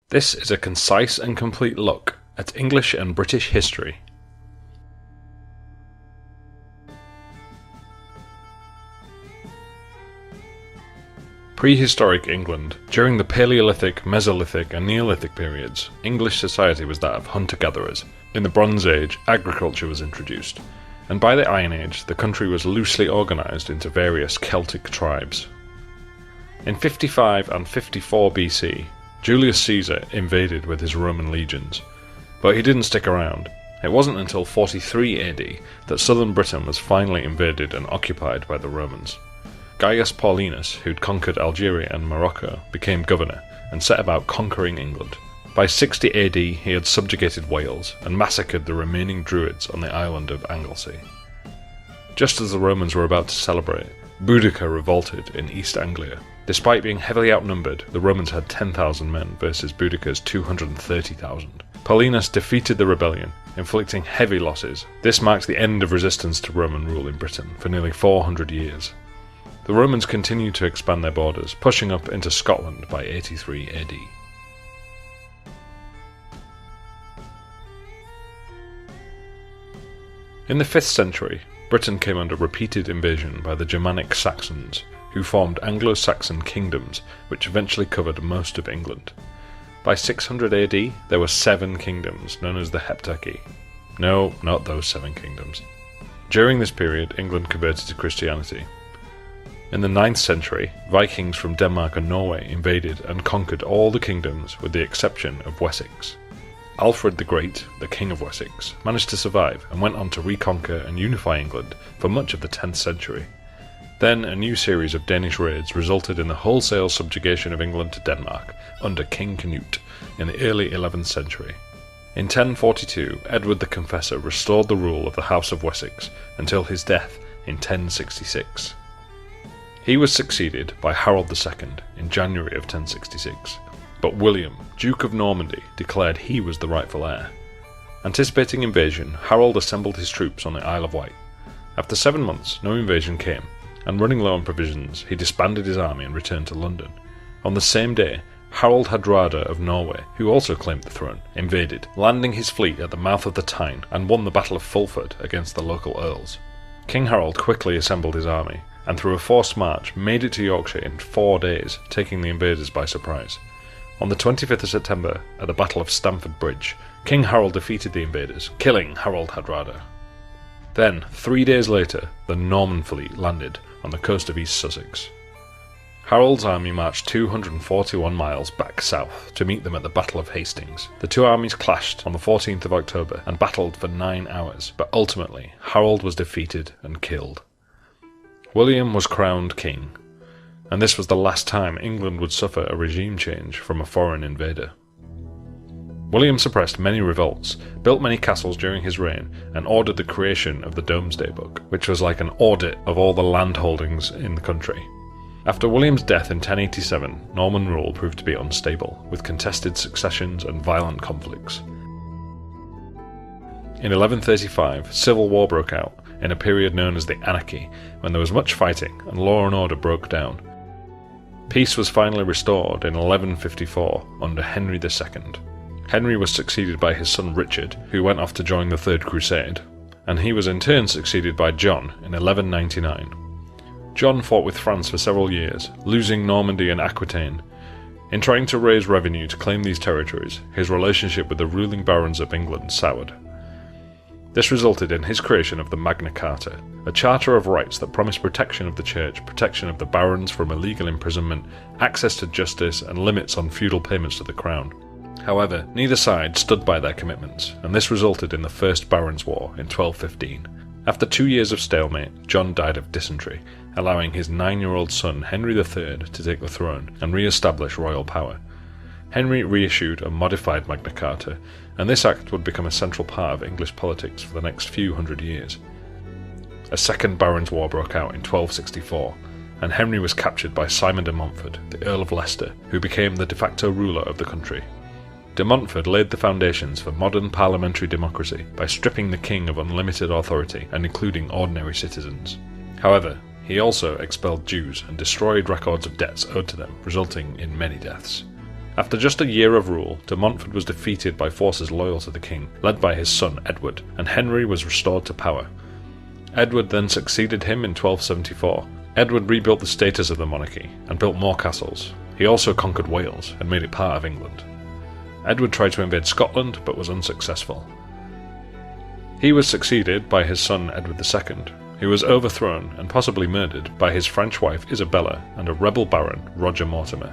This is a concise and complete look at English and British history. Prehistoric England. During the Paleolithic, Mesolithic and Neolithic periods, English society was that of hunter-gatherers. In the Bronze Age, agriculture was introduced, and by the Iron Age, the country was loosely organised into various Celtic tribes. In 55 and 54 BC, Julius Caesar invaded with his Roman legions, but he didn't stick around. It wasn't until 43 AD that southern Britain was finally invaded and occupied by the Romans. Gaius Paulinus, who'd conquered Algeria and Morocco, became governor and set about conquering England. By 60 AD he had subjugated Wales and massacred the remaining Druids on the island of Anglesey. Just as the Romans were about to celebrate, Boudicca revolted in East Anglia. Despite being heavily outnumbered, the Romans had 10,000 men versus Boudicca's 230,000. Paulinus defeated the rebellion, inflicting heavy losses. This marks the end of resistance to Roman rule in Britain for nearly 400 years. The Romans continued to expand their borders, pushing up into Scotland by 83 AD. In the 5th century, Britain came under repeated invasion by the Germanic Saxons, who formed Anglo-Saxon kingdoms which eventually covered most of England. By 600 AD, there were 7 kingdoms known as the Heptarchy. No, not those 7 kingdoms. During this period, England converted to Christianity. In the 9th century, Vikings from Denmark and Norway invaded and conquered all the kingdoms with the exception of Wessex. Alfred the Great, the King of Wessex, managed to survive and went on to reconquer and unify England for much of the 10th century. Then a new series of Danish raids resulted in the wholesale subjugation of England to Denmark under King Canute in the early 11th century. In 1042, Edward the Confessor restored the rule of the House of Wessex until his death in 1066. He was succeeded by Harold II in January of 1066, but William, Duke of Normandy, declared he was the rightful heir. Anticipating invasion, Harold assembled his troops on the Isle of Wight. After 7 months, no invasion came, and running low on provisions, he disbanded his army and returned to London. On the same day, Harald Hardrada of Norway, who also claimed the throne, invaded, landing his fleet at the mouth of the Tyne and won the Battle of Fulford against the local earls. King Harold quickly assembled his army, and through a forced march made it to Yorkshire in 4 days, taking the invaders by surprise. On the 25th of September, at the Battle of Stamford Bridge, King Harold defeated the invaders, killing Harald Hardrada. Then, 3 days later, the Norman fleet landed on the coast of East Sussex. Harold's army marched 241 miles back south to meet them at the Battle of Hastings. The two armies clashed on the 14th of October and battled for 9 hours, but ultimately Harold was defeated and killed. William was crowned king, and this was the last time England would suffer a regime change from a foreign invader. William suppressed many revolts, built many castles during his reign, and ordered the creation of the Domesday Book, which was like an audit of all the land holdings in the country. After William's death in 1087, Norman rule proved to be unstable, with contested successions and violent conflicts. In 1135, civil war broke out, in a period known as the Anarchy, when there was much fighting and law and order broke down. Peace was finally restored in 1154 under Henry II. Henry was succeeded by his son Richard, who went off to join the Third Crusade, and he was in turn succeeded by John in 1199. John fought with France for several years, losing Normandy and Aquitaine. In trying to raise revenue to claim these territories, his relationship with the ruling barons of England soured. This resulted in his creation of the Magna Carta, a charter of rights that promised protection of the church, protection of the barons from illegal imprisonment, access to justice, and limits on feudal payments to the crown. However, neither side stood by their commitments, and this resulted in the First Barons' War in 1215. After 2 years of stalemate, John died of dysentery, allowing his 9-year-old son Henry III to take the throne and re-establish royal power. Henry reissued a modified Magna Carta, and this act would become a central part of English politics for the next few hundred years. A second Barons' War broke out in 1264, and Henry was captured by Simon de Montfort, the Earl of Leicester, who became the de facto ruler of the country. De Montfort laid the foundations for modern parliamentary democracy by stripping the king of unlimited authority and including ordinary citizens. However, he He also expelled Jews and destroyed records of debts owed to them, resulting in many deaths. After just a year of rule, de Montfort was defeated by forces loyal to the king, led by his son Edward, and Henry was restored to power. Edward then succeeded him in 1274. Edward rebuilt the status of the monarchy and built more castles. He also conquered Wales and made it part of England. Edward tried to invade Scotland but was unsuccessful. He was succeeded by his son Edward II, who was overthrown and possibly murdered by his French wife Isabella and a rebel baron, Roger Mortimer.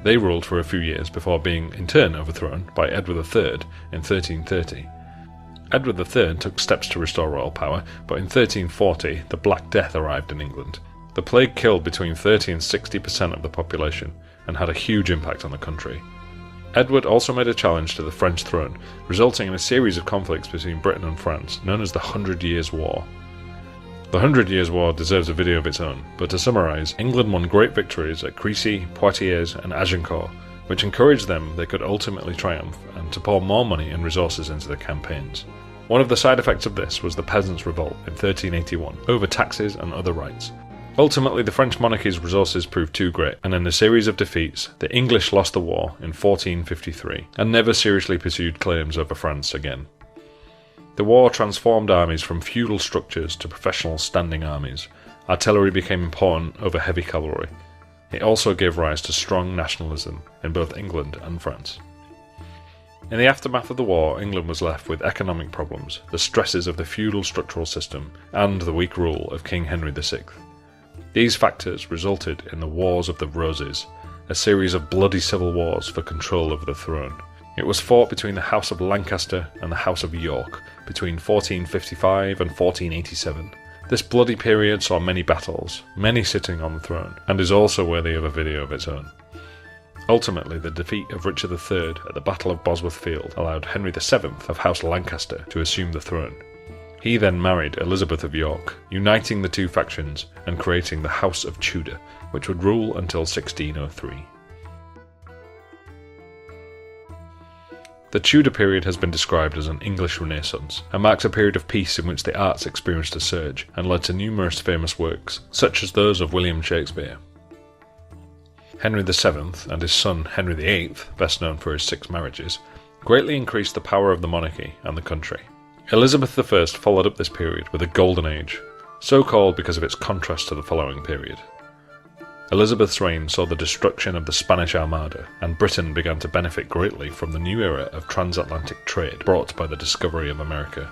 They ruled for a few years before being in turn overthrown by Edward III in 1330. Edward III took steps to restore royal power, but in 1340 the Black Death arrived in England. The plague killed between 30 and 60% of the population and had a huge impact on the country. Edward also made a challenge to the French throne, resulting in a series of conflicts between Britain and France, known as the 100 Years' War. The 100 Years' War deserves a video of its own, but to summarise, England won great victories at Crécy, Poitiers and Agincourt, which encouraged them they could ultimately triumph and to pour more money and resources into their campaigns. One of the side effects of this was the Peasants' Revolt in 1381, over taxes and other rights. Ultimately, the French monarchy's resources proved too great, and in a series of defeats, the English lost the war in 1453 and never seriously pursued claims over France again. The war transformed armies from feudal structures to professional standing armies. Artillery became important over heavy cavalry. It also gave rise to strong nationalism in both England and France. In the aftermath of the war, England was left with economic problems, the stresses of the feudal structural system, and the weak rule of King Henry VI. These factors resulted in the Wars of the Roses, a series of bloody civil wars for control of the throne. It was fought between the House of Lancaster and the House of York between 1455 and 1487. This bloody period saw many battles, many sitting on the throne, and is also worthy of a video of its own. Ultimately, the defeat of Richard III at the Battle of Bosworth Field allowed Henry VII of House Lancaster to assume the throne. He then married Elizabeth of York, uniting the two factions and creating the House of Tudor, which would rule until 1603. The Tudor period has been described as an English Renaissance, and marks a period of peace in which the arts experienced a surge and led to numerous famous works, such as those of William Shakespeare. Henry VII and his son Henry VIII, best known for his 6 marriages, greatly increased the power of the monarchy and the country. Elizabeth I followed up this period with a golden age, so called because of its contrast to the following period. Elizabeth's reign saw the destruction of the Spanish Armada, and Britain began to benefit greatly from the new era of transatlantic trade brought by the discovery of America.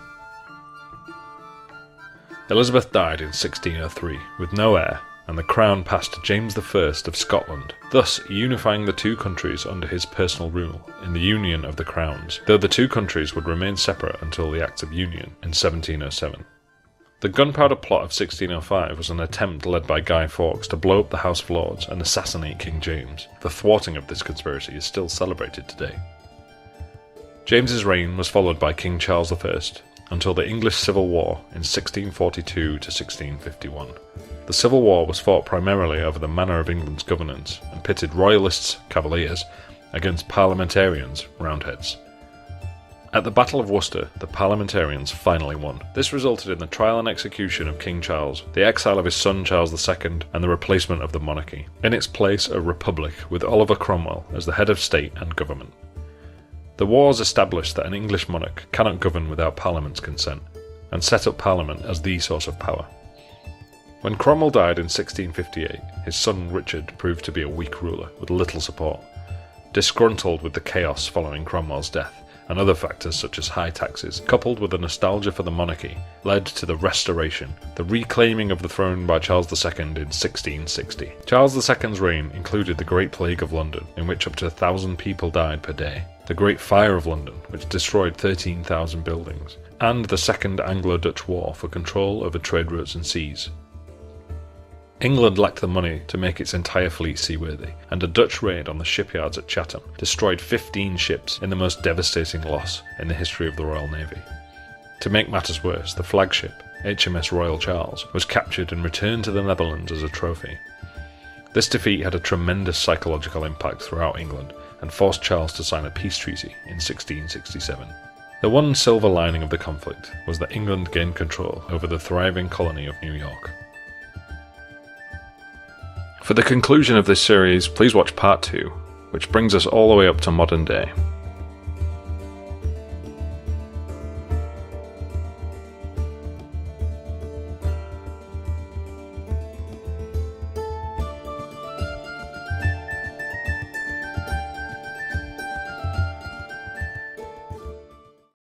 Elizabeth died in 1603 with no heir, and the crown passed to James I of Scotland, thus unifying the two countries under his personal rule in the Union of the Crowns, though the two countries would remain separate until the Act of Union in 1707. The Gunpowder Plot of 1605 was an attempt led by Guy Fawkes to blow up the House of Lords and assassinate King James. The thwarting of this conspiracy is still celebrated today. James's reign was followed by King Charles I until the English Civil War in 1642 to 1651. The Civil War was fought primarily over the manner of England's governance and pitted royalists, cavaliers, against parliamentarians, roundheads. At the Battle of Worcester, the parliamentarians finally won. This resulted in the trial and execution of King Charles, the exile of his son Charles II, and the replacement of the monarchy. In its place, a republic with Oliver Cromwell as the head of state and government. The wars established that an English monarch cannot govern without Parliament's consent, and set up Parliament as the source of power. When Cromwell died in 1658, his son Richard proved to be a weak ruler with little support. Disgruntled with the chaos following Cromwell's death, and other factors such as high taxes, coupled with a nostalgia for the monarchy, led to the Restoration, the reclaiming of the throne by Charles II in 1660. Charles II's reign included the Great Plague of London, in which up to 1,000 people died per day, the Great Fire of London, which destroyed 13,000 buildings, and the Second Anglo-Dutch War for control over trade routes and seas. England lacked the money to make its entire fleet seaworthy, and a Dutch raid on the shipyards at Chatham destroyed 15 ships in the most devastating loss in the history of the Royal Navy. To make matters worse, the flagship, HMS Royal Charles, was captured and returned to the Netherlands as a trophy. This defeat had a tremendous psychological impact throughout England and forced Charles to sign a peace treaty in 1667. The one silver lining of the conflict was that England gained control over the thriving colony of New York. For the conclusion of this series, please watch part 2, which brings us all the way up to modern day.